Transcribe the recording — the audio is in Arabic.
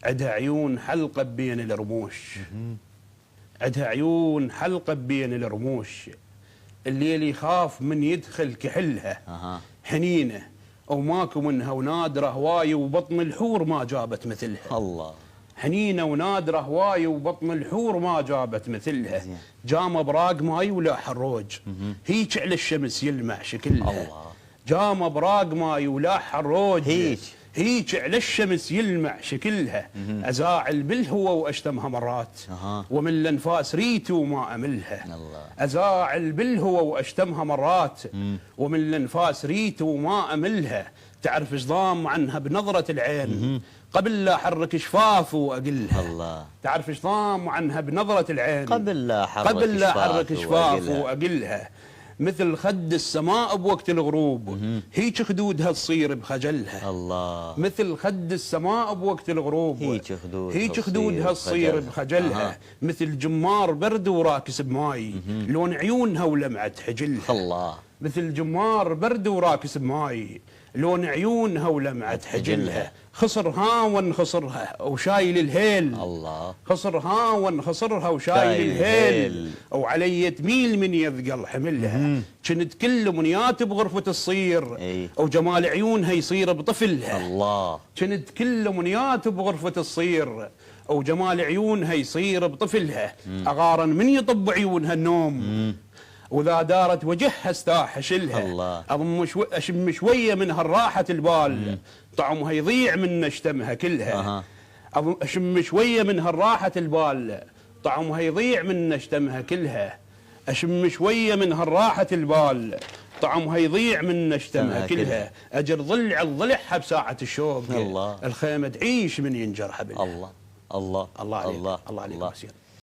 عدها عيون حلقة بين الرموش، عدها عيون حلقة بين الرموش، الليل يخاف من يدخل كحلها، حنينة وماكو منها ونادرة هواي وبطن الحور ما جابت مثلها. الله. حنينة ونادرة هواي وبطن الحور ما جابت مثلها. جامة براق ماي ولا حروج، هيك على الشمس يلمع شكلها. الله. جامة براق ماي ولا حروج، هيك على الشمس يلمع شكلها. أزاعل بالهوى وأشتمها مرات، ومن الأنفاس ريت وما أملها. الله. أزاعل بالهوى وأشتمها مرات، ومن الأنفاس ريت وما أملها. تعرف ايش ضام عنها بنظرة العين، قبل لا أحرك شفاف وأقلها. الله. تعرف ايش ضام عنها بنظرة العين، قبل لا أحرك شفاف وأقلها. مثل خد السماء بوقت الغروب، هيك خدودها تصير بخجلها. الله. مثل خد السماء بوقت الغروب، هيك خدودها تصير بخجلها. مثل جمار برد وراكس بماي، لون عيونها ولمعة حجلها. الله. مثل جمار برد وراكس بماي، لون عيونها ولمعة حجلها. خصر هاون خصرها وشايل الهيل. الله. خصر هاون خصرها وشايل الهيل، وعلي تميل من يثقل حملها. كنت كل منيات بغرفة الصير، وجمال عيونها يصير بطفلها. الله. كنت كل منيات بغرفة الصير، وجمال عيونها يصير بطفلها. أغارن من يطب عيونها النوم، وإذا دارت وجهها استاح شلها. الله. أشم شوية من هالراحة البال، طعمها يضيع من اشتمها كلها. أشم شوية من هالراحة البال، طعمها يضيع من اشتمها كلها. أشم شوية من هالراحة البال، طعمها يضيع من اشتمها كلها. أجر ضلع الضلعها بساعة الشوق. الله. الخيمة تعيش من ينجرها بالله. الله. الله. الله عليك. الله عليك.